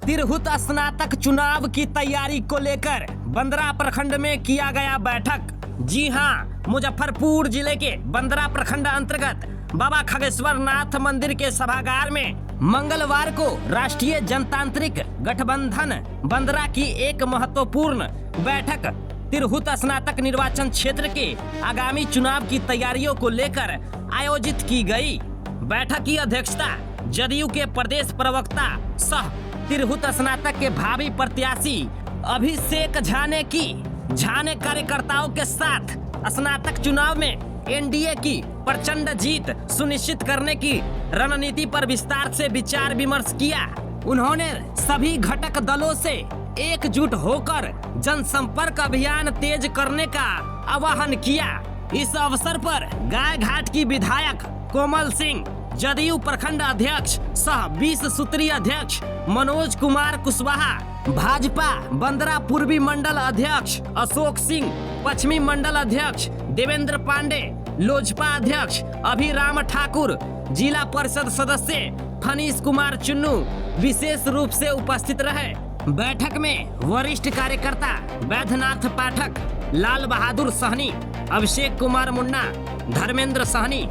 तिरहुत स्नातक चुनाव की तैयारी को लेकर बंदरा प्रखंड में किया गया बैठक। जी हां, मुजफ्फरपुर जिले के बंदरा प्रखंड अंतर्गत बाबा खगेश्वर नाथ मंदिर के सभागार में मंगलवार को राष्ट्रीय जनतांत्रिक गठबंधन बंदरा की एक महत्वपूर्ण बैठक तिरहुत स्नातक निर्वाचन क्षेत्र के आगामी चुनाव की तैयारियों को लेकर आयोजित की गई। बैठक की अध्यक्षता जदयू के प्रदेश प्रवक्ता सह तिरहुत स्नातक के भावी प्रत्याशी अभिषेक झा ने की। झा ने कार्यकर्ताओं के साथ स्नातक चुनाव में एनडीए की प्रचंड जीत सुनिश्चित करने की रणनीति पर विस्तार से विचार विमर्श किया। उन्होंने सभी घटक दलों से एकजुट होकर जनसंपर्क अभियान तेज करने का आह्वान किया। इस अवसर पर गायघाट की विधायक कोमल सिंह, जदयू प्रखंड अध्यक्ष सह 20 सूत्रीय अध्यक्ष मनोज कुमार कुशवाहा, भाजपा बंदरा पूर्वी मंडल अध्यक्ष अशोक सिंह, पश्चिमी मंडल अध्यक्ष देवेंद्र पांडे, लोजपा अध्यक्ष अभिराम ठाकुर, जिला परिषद सदस्य फनीश कुमार चुन्नू विशेष रूप से उपस्थित रहे। बैठक में वरिष्ठ कार्यकर्ता वैद्यनाथ पाठक, लाल बहादुर सहनी, अभिषेक कुमार मुन्ना, धर्मेंद्र सहनी,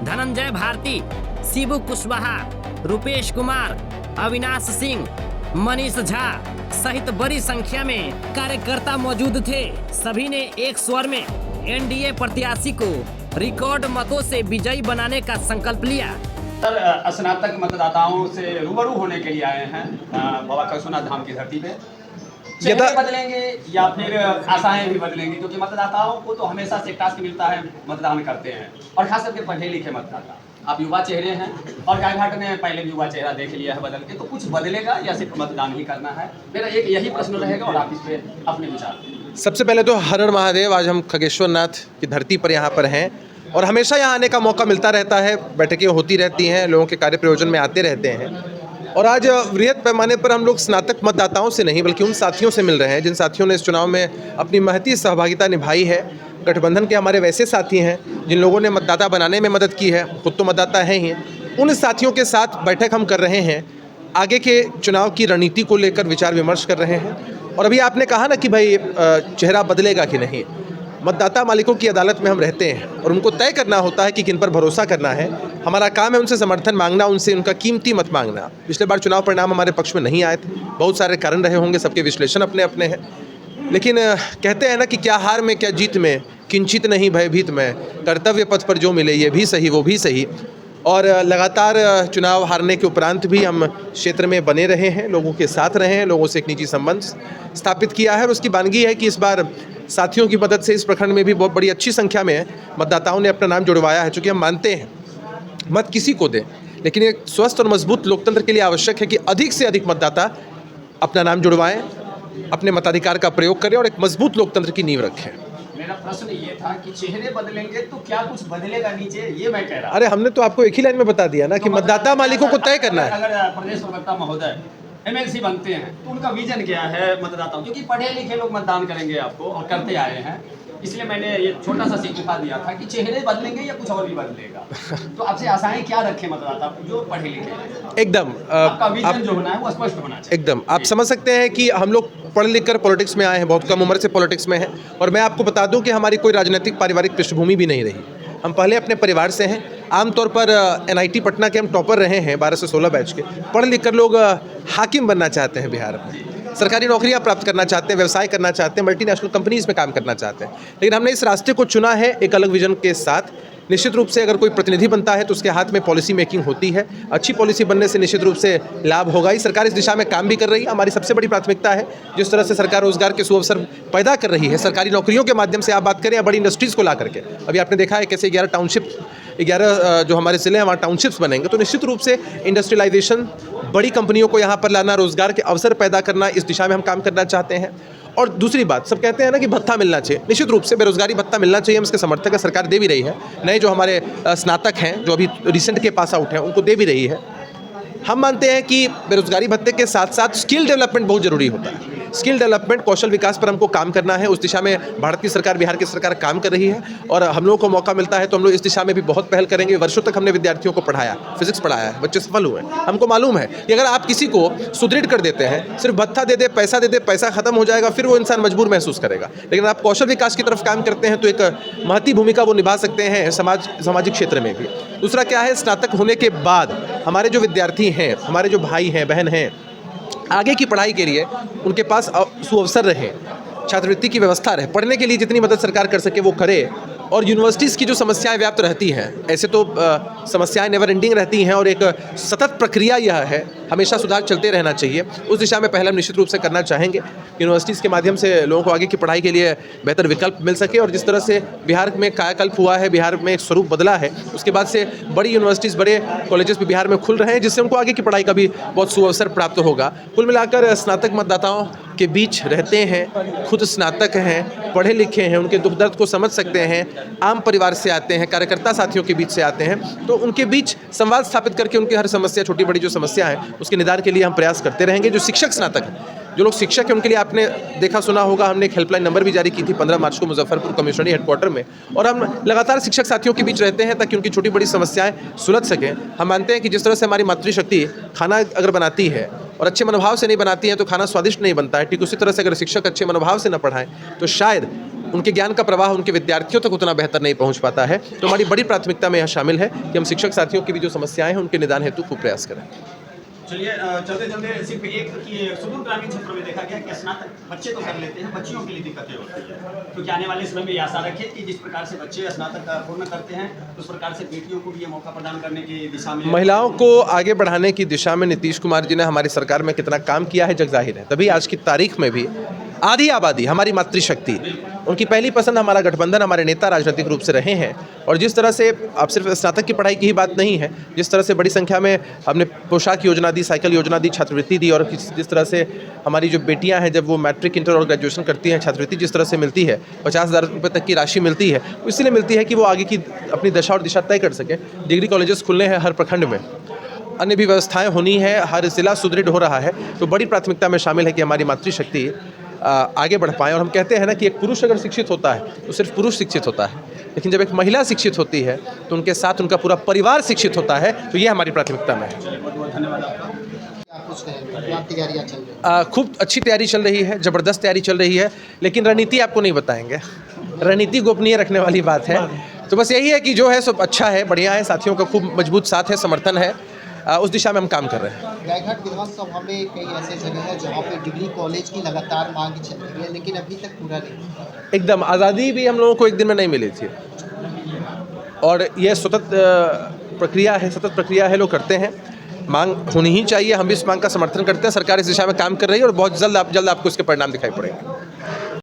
धनंजय भारती, शिबू कुशवाहा, रुपेश कुमार, अविनाश सिंह, मनीष झा सहित बड़ी संख्या में कार्यकर्ता मौजूद थे। सभी ने एक स्वर में एनडीए प्रत्याशी को रिकॉर्ड मतों से विजयी बनाने का संकल्प लिया। सर, स्नातक मतदाताओं से रूबरू होने के लिए आए हैं बाबा खगेश्वर धाम की धरती पे। चेहरे बदलेंगे या फिर आशाएं भी बदलेंगी, क्योंकि मतदाताओं को तो हमेशा से टास्क मिलता है, मतदान करते हैं, और खास करके पढ़े लिखे मतदाता। आप युवा चेहरे हैं और गायघाट ने पहले भी युवा चेहरा देख लिया है बदल के, तो कुछ बदलेगा या सिर्फ मतदान ही करना है? मेरा एक यही प्रश्न रहेगा और आप इस पे अपने विचार। सबसे पहले तो हर हर महादेव। आज हम खगेश्वर नाथ की धरती पर यहाँ पर हैं और हमेशा यहाँ आने का मौका मिलता रहता है। बैठकें होती रहती हैं, लोगों के कार्य प्रयोजन में आते रहते हैं। और आज वृहद पैमाने पर हम लोग स्नातक मतदाताओं से नहीं बल्कि उन साथियों से मिल रहे हैं जिन साथियों ने इस चुनाव में अपनी महती सहभागिता निभाई है। गठबंधन के हमारे वैसे साथी हैं जिन लोगों ने मतदाता बनाने में मदद की है, खुद तो मतदाता हैं ही। उन साथियों के साथ बैठक हम कर रहे हैं, आगे के चुनाव की रणनीति को लेकर विचार विमर्श कर रहे हैं। और अभी आपने कहा ना कि भाई चेहरा बदलेगा कि नहीं। मतदाता मालिकों की अदालत में हम रहते हैं और उनको तय करना होता है कि किन पर भरोसा करना है। हमारा काम है उनसे समर्थन मांगना, उनसे उनका कीमती मत मांगना। पिछले बार चुनाव परिणाम हमारे पक्ष में नहीं आए थे, बहुत सारे कारण रहे होंगे, सबके विश्लेषण अपने अपने हैं। लेकिन कहते हैं ना कि क्या हार में क्या जीत में, किंचित नहीं भयभीत में, कर्तव्य पथ पर जो मिले ये भी सही वो भी सही। और लगातार चुनाव हारने के उपरांत भी हम क्षेत्र में बने रहे हैं, लोगों के साथ रहे हैं, लोगों से एक निजी संबंध स्थापित किया है। और उसकी वानगी है कि इस बार साथियों की मदद से इस प्रखंड में भी बहुत बड़ी अच्छी संख्या में मतदाताओं ने अपना नाम जुड़वाया है। चूँकि हम मानते हैं मत किसी को दें, लेकिन एक स्वस्थ और मजबूत लोकतंत्र के लिए आवश्यक है कि अधिक से अधिक मतदाता अपना नाम जुड़वाएं, अपने मताधिकार का प्रयोग करें और एक मजबूत लोकतंत्र की नींव रखें। मेरा प्रश्न ये था कि चेहरे बदलेंगे तो क्या कुछ बदलेगा नीचे, ये मैं कह रहा हूं। अरे हमने तो आपको एक ही लाइन में बता दिया ना कि मतदाता मालिकों को तय करना है। अगर प्रदेश प्रवक्ता महोदय एमएलसी बनते हैं तो उनका विजन क्या है मतदाताओं, क्योंकि पढ़े लिखे लोग मतदान करेंगे आपको और करते आए हैं, इसलिए मैंने ये छोटा सा सिक्का दिया था कि चेहरे बदलेंगे या कुछ और भी बदलेगा। तो आपसे आशाएं क्या रखें मतदाता जो पढ़े लिखे? एकदम आपका विजन जो होना है वो स्पष्ट होना चाहिए। एकदम आप समझ सकते हैं कि हम लोग पढ़ लिख कर पॉलिटिक्स में आए हैं, बहुत कम उम्र से पॉलिटिक्स में हैं। और मैं आपको बता दूं कि हमारी कोई राजनीतिक पारिवारिक पृष्ठभूमि भी नहीं रही। हम पहले अपने परिवार से हैं। आमतौर पर एनआईटी पटना के हम टॉपर रहे हैं, 12 से 16 बैच के। पढ़ लिख कर लोग हाकिम बनना चाहते हैं बिहार में, सरकारी नौकरियां प्राप्त करना चाहते हैं, व्यवसाय करना चाहते हैं, मल्टीनेशनल कंपनीज में काम करना चाहते हैं। लेकिन हमने इस रास्ते को चुना है एक अलग विजन के साथ। निश्चित रूप से अगर कोई प्रतिनिधि बनता है तो उसके हाथ में पॉलिसी मेकिंग होती है। अच्छी पॉलिसी बनने से निश्चित रूप से लाभ होगा ही। सरकार इस दिशा में काम भी कर रही है। हमारी सबसे बड़ी प्राथमिकता है जिस तरह से सरकार रोजगार के सुअवसर पैदा कर रही है, सरकारी नौकरियों के माध्यम से आप बात करें या बड़ी इंडस्ट्रीज़ को ला करके। अभी आपने देखा है कैसे 11 टाउनशिप, 11 जो हमारे ज़िले हैं वहाँ टाउनशिप्स बनेंगे। तो निश्चित रूप से इंडस्ट्रियलाइजेशन, बड़ी कंपनियों को यहाँ पर लाना, रोजगार के अवसर पैदा करना, इस दिशा में हम काम करना चाहते हैं। और दूसरी बात, सब कहते हैं ना कि भत्ता मिलना चाहिए। निश्चित रूप से बेरोजगारी भत्ता मिलना चाहिए, हम इसके समर्थक है, सरकार दे भी रही है। नए जो हमारे स्नातक हैं जो अभी रिसेंट के पास आउट हैं उनको दे भी रही है। हम मानते हैं कि बेरोजगारी भत्ते के साथ साथ स्किल डेवलपमेंट बहुत ज़रूरी होता है। स्किल डेवलपमेंट, कौशल विकास पर हमको काम करना है। उस दिशा में भारत की सरकार, बिहार की सरकार काम कर रही है और हम लोगों को मौका मिलता है तो हम लोग इस दिशा में भी बहुत पहल करेंगे। वर्षों तक हमने विद्यार्थियों को पढ़ाया, फिजिक्स पढ़ाया है, बच्चे सफल हुए। हमको मालूम है कि अगर आप किसी को सुदृढ़ कर देते हैं, सिर्फ भत्ता दे दे, पैसा खत्म हो जाएगा, फिर वो इंसान मजबूर महसूस करेगा। लेकिन आप कौशल विकास की तरफ काम करते हैं तो एक महती भूमिका वो निभा सकते हैं सामाजिक क्षेत्र में भी। दूसरा क्या है, स्नातक होने के बाद हमारे जो विद्यार्थी हैं, हमारे जो भाई हैं, बहन हैं, आगे की पढ़ाई के लिए उनके पास सुअवसर रहे, छात्रवृत्ति की व्यवस्था रहे, पढ़ने के लिए जितनी मदद सरकार कर सके वो करे। और यूनिवर्सिटीज़ की जो समस्याएं व्याप्त रहती हैं, ऐसे तो समस्याएं नेवर एंडिंग रहती हैं और एक सतत प्रक्रिया यह है, हमेशा सुधार चलते रहना चाहिए। उस दिशा में पहले हम निश्चित रूप से करना चाहेंगे। यूनिवर्सिटीज़ के माध्यम से लोगों को आगे की पढ़ाई के लिए बेहतर विकल्प मिल सके और जिस तरह से बिहार में कायाकल्प हुआ है, बिहार में एक स्वरूप बदला है, उसके बाद से बड़ी यूनिवर्सिटीज़, बड़े कॉलेजेस भी बिहार में खुल रहे हैं, जिससे उनको आगे की पढ़ाई का भी बहुत सुअवसर प्राप्त होगा। कुल मिलाकर स्नातक मतदाताओं के बीच रहते हैं, खुद स्नातक हैं, पढ़े लिखे हैं, उनके दुख दर्द को समझ सकते हैं, आम परिवार से आते हैं, कार्यकर्ता साथियों के बीच से आते हैं, तो उनके बीच संवाद स्थापित करके उनकी हर समस्या, छोटी बड़ी जो समस्या है, उसके निदान के लिए हम प्रयास करते रहेंगे। जो शिक्षक स्नातक हैं, जो लोग शिक्षक हैं, उनके लिए आपने देखा सुना होगा, हमने एक हेल्पलाइन नंबर भी जारी की थी 15 मार्च को मुजफ्फरपुर कमिश्नरी हेडक्वार्टर में, और हम लगातार शिक्षक साथियों के बीच रहते हैं ताकि उनकी छोटी बड़ी समस्याएं सुलझ सकें। हम मानते हैं कि जिस तरह से हमारी मातृशक्ति खाना अगर बनाती है और अच्छे मनोभाव से नहीं बनाती है तो खाना स्वादिष्ट नहीं बनता है, ठीक उसी तरह से अगर शिक्षक अच्छे मनोभाव से न पढ़ाएं तो शायद उनके ज्ञान का प्रवाह उनके विद्यार्थियों तक उतना बेहतर नहीं पहुंच पाता है। तो हमारी बड़ी प्राथमिकता में यह शामिल है कि हम शिक्षक साथियों की भी जो समस्याएं हैं उनके निदान हेतु खूब प्रयास करें। चलिए, चलते चलते सिर्फ एक कि सुदूर ग्रामीण क्षेत्रों में देखा गया कि स्नातक बच्चे तो कर लेते हैं, बच्चियों के लिए दिक्कतें होती है। तो क्या आने वाले समय में ये आशा रखें कि जिस प्रकार से बच्चे स्नातक पूर्ण करते हैं उस प्रकार से बेटियों को भी ये मौका प्रदान करने की दिशा में, महिलाओं को आगे बढ़ाने की दिशा में नीतीश कुमार जी ने हमारी सरकार में कितना काम किया है जग जाहिर है। तभी आज की तारीख में भी आधी आबादी, हमारी मातृशक्ति, उनकी पहली पसंद हमारा गठबंधन, हमारे नेता राजनीतिक रूप से रहे हैं। और जिस तरह से अब सिर्फ स्नातक की पढ़ाई की ही बात नहीं है, जिस तरह से बड़ी संख्या में हमने पोशाक योजना दी, साइकिल योजना दी, छात्रवृत्ति दी, और जिस तरह से हमारी जो बेटियां हैं जब वो मैट्रिक, इंटर और ग्रेजुएशन करती हैं, छात्रवृत्ति जिस तरह से मिलती है, 50,000 रुपये तक की राशि मिलती है, इसलिए मिलती है कि वो आगे की अपनी दशा और दिशा तय कर सकें। डिग्री कॉलेजेस खुलने हैं हर प्रखंड में, अन्य भी व्यवस्थाएँ होनी है, हर जिला सुदृढ़ हो रहा है। तो बड़ी प्राथमिकता में शामिल है कि हमारी मातृशक्ति आगे बढ़ पाएँ। और हम कहते हैं ना कि एक पुरुष अगर शिक्षित होता है तो सिर्फ पुरुष शिक्षित होता है, लेकिन जब एक महिला शिक्षित होती है तो उनके साथ उनका पूरा परिवार शिक्षित होता है। तो ये हमारी प्राथमिकता में है। बहुत बहुत धन्यवाद आपका। तैयारियां चल रही खूब अच्छी तैयारी चल रही है, ज़बरदस्त तैयारी चल रही है, लेकिन रणनीति आपको नहीं बताएंगे, रणनीति गोपनीय रखने वाली बात है। तो बस यही है कि जो है सब अच्छा है, बढ़िया है, साथियों का खूब मजबूत साथ है, समर्थन है, उस दिशा में हम काम कर रहे हैं। गायघाट विधानसभा में कई ऐसे जगह हैं जहाँ पे डिग्री कॉलेज की लगातार मांग चल रही है, लेकिन अभी तक पूरा नहीं। एकदम आज़ादी भी हम लोगों को एक दिन में नहीं मिली थी, और यह सतत प्रक्रिया है, लोग करते हैं, मांग होनी ही चाहिए। हम भी इस मांग का समर्थन करते हैं, सरकार इस दिशा में काम कर रही है और बहुत जल्द आपको इसके परिणाम दिखाई पड़ेंगे।